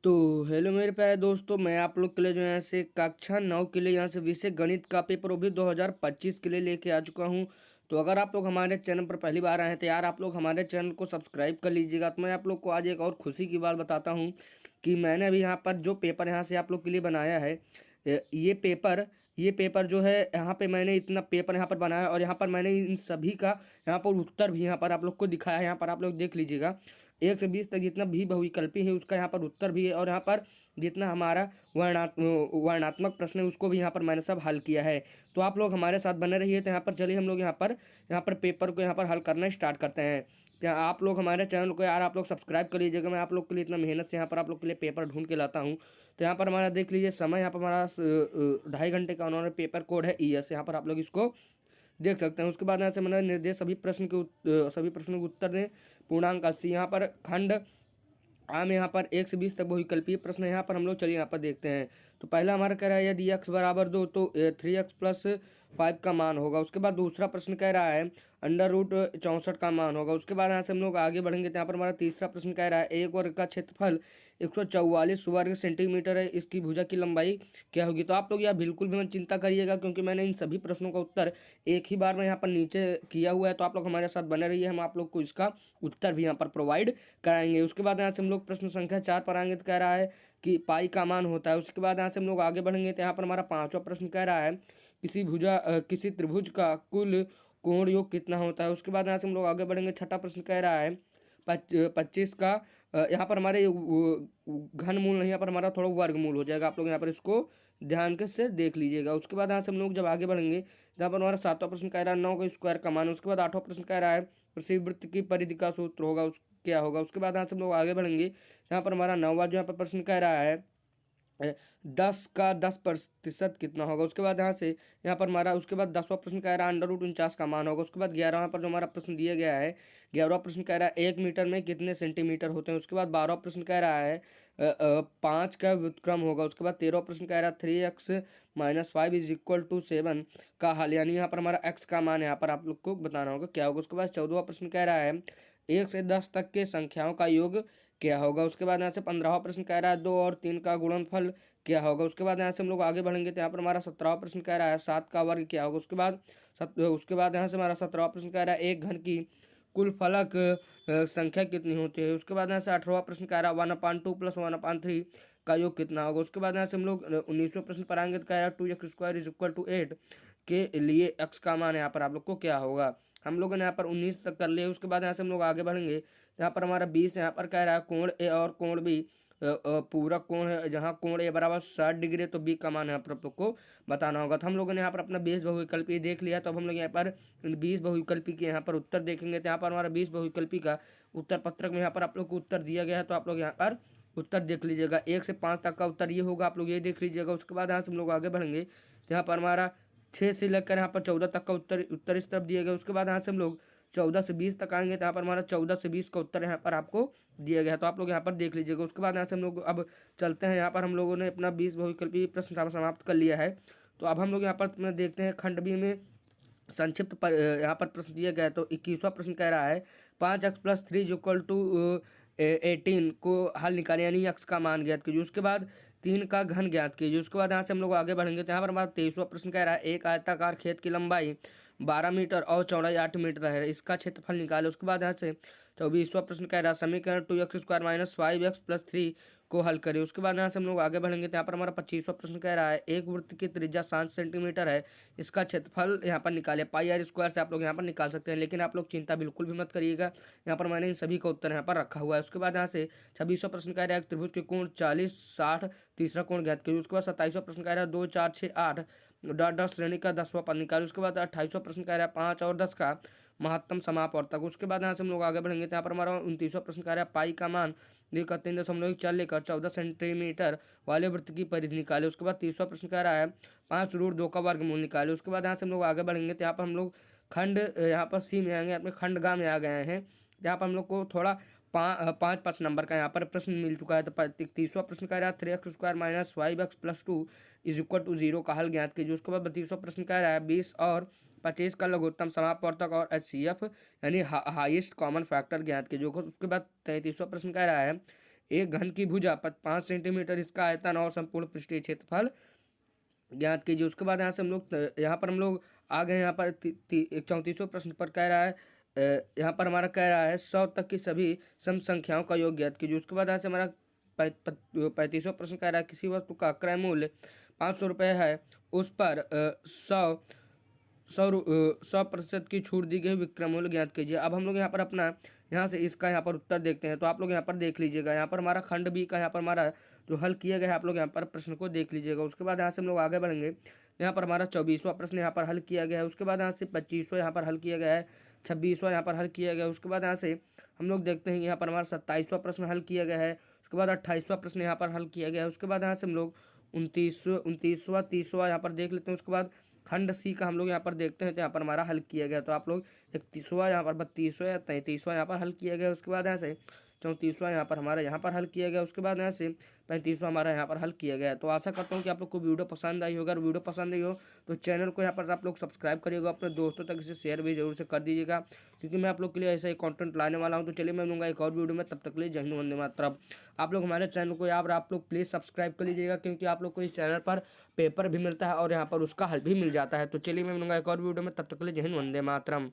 तो हेलो मेरे प्यारे दोस्तों, मैं आप लोग के लिए जो है से कक्षा 9 के लिए यहाँ से विषय गणित का पेपर वो भी 2025 के लिए लेके आ चुका हूँ। तो अगर आप लोग हमारे चैनल पर पहली बार आए हैं तो यार आप लोग हमारे चैनल को सब्सक्राइब कर लीजिएगा। तो मैं आप लोग को आज एक और खुशी की बात बताता हूँ कि मैंने अभी यहाँ पर जो पेपर यहाँ से आप लोग के लिए बनाया है, ये पेपर जो है यहाँ पे मैंने इतना पेपर यहाँ पर बनाया और यहाँ पर मैंने इन सभी का यहाँ पर उत्तर भी यहाँ पर आप लोग को दिखाया है। यहाँ पर आप लोग देख लीजिएगा 1 से 20 तक जितना भी बहुविकल्पी है उसका यहाँ पर उत्तर भी है और यहाँ पर जितना हमारा वर्णात्मक प्रश्न है उसको भी यहाँ पर मैंने सब हल किया है। तो आप लोग हमारे साथ बने रहिए। तो यहाँ पर चलिए हम लोग यहाँ पर पेपर को यहाँ पर हल करना स्टार्ट करते हैं। क्या आप लोग हमारे चैनल को यार आप लोग सब्सक्राइब कर लीजिएगा। मैं आप लोग के लिए इतना मेहनत से यहाँ पर आप लोग के लिए पेपर ढूंढ के लाता हूँ। तो यहाँ पर हमारा देख लीजिए समय, यहाँ पर हमारा 2.5 घंटे का उन्होंने पेपर कोड है ES। यहाँ पर आप लोग इसको देख सकते हैं। उसके बाद यहाँ से मैंने निर्देश सभी प्रश्नों के उत्तर दें। पूर्णांक 80। यहाँ पर खंड आम यहाँ पर 1 से 20 तक बहुविकल्पीय प्रश्न है। यहाँ पर हम लोग चलिए यहाँ पर देखते हैं। तो पहला हमारा कह रहा है यदि x बराबर 2 तो 3x+5 का मान होगा। उसके बाद दूसरा प्रश्न कह रहा है √64 का मान होगा। उसके बाद यहाँ से हम लोग आगे बढ़ेंगे तो यहाँ पर हमारा तीसरा प्रश्न कह रहा है एक वर्ग का क्षेत्रफल 144 वर्ग सेंटीमीटर है, इसकी भुजा की लंबाई क्या होगी। तो आप लोग यह बिल्कुल भी मत चिंता करिएगा क्योंकि मैंने इन सभी प्रश्नों का उत्तर एक ही बार में यहाँ पर नीचे किया हुआ है। तो आप लोग हमारे साथ बने रहिए, हम आप लोग को इसका उत्तर भी यहाँ पर प्रोवाइड कराएंगे। उसके बाद यहाँ से हम लोग प्रश्न संख्या 4 पर आएंगे तो कह रहा है कि पाई का मान होता है। उसके बाद यहाँ से हम लोग आगे बढ़ेंगे तो यहाँ पर हमारा पांचवा प्रश्न कह रहा है किसी त्रिभुज का कुल कोण योग कितना होता है। उसके बाद यहाँ से हम लोग आगे बढ़ेंगे। छठा प्रश्न कह रहा है 25 का यहाँ पर हमारे घनमूल नहीं, यहाँ पर हमारा थोड़ा वर्गमूल हो जाएगा। आप लोग यहाँ पर इसको ध्यान के से देख लीजिएगा। उसके बाद यहाँ से हम लोग जब आगे बढ़ेंगे यहाँ पर हमारा सातवां प्रश्न कह रहा है 9 का स्क्वायर का मान। उसके बाद आठवां प्रश्न कह रहा है प्रसिवृत्त की परिधि का सूत्र होगा क्या होगा। उसके बाद यहाँ से हम लोग आगे बढ़ेंगे। यहाँ पर हमारा 9वां जो यहाँ पर प्रश्न कह रहा है 10 का 10% कितना होगा। उसके बाद यहाँ पर हमारा उसके बाद 10वां प्रश्न कह रहा है √49 का मान होगा। उसके बाद 11वां पर जो हमारा प्रश्न दिया गया है 11वां प्रश्न कह रहा है 1 मीटर में कितने सेंटीमीटर होते हैं। उसके बाद 12वां प्रश्न कह रहा है 5 का व्युत्क्रम होगा। उसके बाद 13वां प्रश्न कह रहा है 3x-5 = 7 का हल, यानी यहाँ पर हमारा x का मान यहाँ पर आप लोग को बताना होगा क्या होगा। उसके बाद 14वां प्रश्न कह रहा है 1 से 10 तक के संख्याओं का योग क्या होगा। उसके बाद यहाँ से 15वां प्रश्न कह रहा है 2 और 3 का गुणनफल क्या होगा। उसके बाद यहाँ से हम लोग आगे बढ़ेंगे तो यहाँ पर हमारा 17वां प्रश्न कह रहा है 7 का वर्ग क्या होगा। उसके बाद यहाँ से हमारा 17वां प्रश्न कह रहा है एक घन की कुल फलक संख्या कितनी होती है। उसके बाद यहाँ से 18वां प्रश्न कह रहा है 1/2 + 1/3 का योग कितना होगा। उसके बाद यहाँ से हम लोग 19वें प्रश्न पर आएंगे तो कह रहा है 2x² = 8 के लिए x का मान यहाँ पर आप लोग को क्या होगा। हम लोगों ने यहाँ पर 19 तक कर लिया। उसके बाद यहाँ से हम लोग आगे बढ़ेंगे तो यहाँ पर हमारा 20 यहाँ पर कह रहा है कोण ए और कोण बी पूरक कोण है, जहाँ कोण ए बराबर 60 डिग्री तो बी का मान यहाँ पर आप लोग को बताना होगा। तो हम लोगों ने यहाँ पर अपना 20 बहुविकल्पी देख लिया। तो अब हम लोग यहाँ पर 20 बहुविकल्पी के यहाँ पर उत्तर देखेंगे। तो यहाँ पर हमारा 20 बहुविकल्पी का उत्तर पत्रक में यहाँ पर आप लोग को उत्तर दिया गया है। तो आप लोग यहाँ पर उत्तर देख लीजिएगा। 1 से 5 तक का उत्तर ये होगा, आप लोग ये देख लीजिएगा। उसके बाद यहाँ से हम लोग आगे बढ़ेंगे तो यहाँ पर हमारा 6 से लेकर यहाँ पर 14 तक का उत्तर इस तरफ दिया गया। उसके बाद यहाँ से हम लोग 14 से 20 तक आएंगे तो यहाँ पर हमारा 14 से 20 का उत्तर यहाँ पर आपको दिया गया है। तो आप लोग यहाँ पर देख लीजिएगा। उसके बाद यहाँ से हम लोग अब चलते हैं। यहाँ पर हम लोगों ने अपना 20 बहुविकल्पी प्रश्न समाप्त कर लिया है। तो अब हम लोग यहाँ पर देखते हैं खंड बी में संक्षिप्त पर यहाँ पर प्रश्न दिया गया है। तो 21वां प्रश्न कह रहा है 5x+3 = 18 को हल निकालें, यानी x का मान ज्ञात कीजिए। उसके बाद 3 का घन ज्ञात कीजिए। उसके बाद यहाँ से हम लोग आगे बढ़ेंगे तो यहाँ पर हमारा 23वां प्रश्न कह रहा है एक आयताकार खेत की लंबाई 12 मीटर और चौड़ाई 8 मीटर है, इसका क्षेत्रफल निकाले। उसके बाद यहाँ से 24वां प्रश्न कह रहा है समीकरण 2x² - 5x+3 को हल करें। उसके बाद यहाँ से हम लोग आगे बढ़ेंगे तो यहाँ पर हमारा 25वां प्रश्न कह रहा है एक वृत्त की त्रिज्या 7 सेंटीमीटर है, इसका क्षेत्रफल यहाँ पर निकाले। πr² से आप लोग यहाँ पर निकाल सकते हैं, लेकिन आप लोग चिंता बिल्कुल भी मत करिएगा, यहाँ पर मैंने इन सभी का उत्तर यहाँ पर रखा हुआ है। उसके बाद यहाँ से 26वां प्रश्न कह रहा है त्रिभुज के कोण 40 60 तीसरा कोण ज्ञात कीजिए। उसके बाद 27वां प्रश्न कह रहा है 2 4 6 8 डॉट श्रेणी का 10वां पद निकाले। उसके बाद 28वां प्रश्न कह रहा है 5 और 10 का महत्तम समापवर्तक। उसके बाद यहाँ से हम लोग आगे बढ़ेंगे तो यहाँ पर हमारा 29वां प्रश्न कह रहा है पाई का मान 3.4 लेकर 14 सेंटीमीटर वाले वृत्त की परिधि निकाले। उसके बाद 30वां प्रश्न कह रहा है 5√2 का वर्गमूल निकाले। उसके बाद यहाँ से हम लोग आगे बढ़ेंगे तो यहाँ पर हम लोग खंड यहाँ पर सी में आएंगे, अपने खंड गा में आ गए हैं। यहाँ पर हम लोग को थोड़ा 5 नंबर का यहाँ पर प्रश्न मिल चुका है। तो 30वां प्रश्न कह रहा है 3x² - 5x+2 = 0 का हल ज्ञात कीजिए। उसके बाद 32वां प्रश्न कह रहा है 20 और 25 का लघुत्तम समापवर्तक और HCF यानी हाईएस्ट कॉमन फैक्टर ज्ञात कीजिए। उसके बाद 33वां प्रश्न कह रहा है एक घन की भुजा 5 सेंटीमीटर इसका आयतन और संपूर्ण पृष्ठीय क्षेत्रफल ज्ञात कीजिए। उसके बाद यहाँ से हम लोग यहाँ पर हम लोग आ गए यहाँ पर 34वें प्रश्न पर कह रहा है यहाँ पर हमारा कह रहा है 100 तक की सभी सम संख्याओं का योग ज्ञात कीजिए। उसके बाद यहाँ से हमारा 35वां प्रश्न कह रहा है किसी वस्तु का क्रय मूल्य 500 रुपये है, उस पर 100% की छूट दी गई विक्रय मूल्य ज्ञात कीजिए। अब हम लोग यहाँ पर अपना यहाँ से इसका यहाँ पर उत्तर देखते हैं। तो आप लोग यहाँ पर देख लीजिएगा, यहाँ पर हमारा खंड बी का यहाँ पर हमारा जो हल किया गया है आप लोग यहाँ पर प्रश्न को देख लीजिएगा। उसके बाद यहाँ से हम लोग आगे बढ़ेंगे। यहाँ पर हमारा 24वां प्रश्न यहाँ पर हल किया गया है। उसके बाद यहाँ से 25वां यहाँ पर हल किया गया है, 26वां यहाँ पर हल किया गया है। उसके बाद यहाँ से हम लोग देखते हैं यहाँ पर हमारा 27वां प्रश्न हल किया गया है। उसके बाद 28वां प्रश्न यहाँ पर हल किया गया है। उसके बाद यहाँ से हम लोग 29वां 30वां यहाँ पर देख लेते हैं। उसके बाद खंड सी का हम लोग यहाँ पर देखते हैं तो यहाँ पर हमारा हल किया गया। तो आप लोग 31वां यहाँ पर 32वां या 33वां यहाँ पर हल किया गया। उसके बाद यहाँ से 34वां यहाँ पर हमारा यहाँ पर हल किया गया। उसके बाद यहाँ से 35वां हमारा यहाँ पर हल किया गया। तो आशा करता हूँ कि आप लोग को वीडियो पसंद आई होगा। अगर वीडियो पसंद आई हो तो चैनल को यहाँ पर आप लोग सब्सक्राइब करिएगा, अपने दोस्तों तक इसे शेयर भी जरूर से कर दीजिएगा, क्योंकि मैं आप लोग के लिए ऐसा ही कंटेंट लाने वाला हूँ। तो चलिए मैं मिलूंगा एक और वीडियो में, तब तक के लिए जय हिंद वंदे मातरम। आप लोग हमारे चैनल को यहाँ पर आप लोग प्लीज़ सब्सक्राइब कर लीजिएगा, क्योंकि आप लोग को इस चैनल पर पेपर भी मिलता है और यहाँ पर उसका हल भी मिल जाता है। तो चलिए मैं मिलूंगा एक और वीडियो में, तब तक के लिए जय हिंद वंदे मातरम।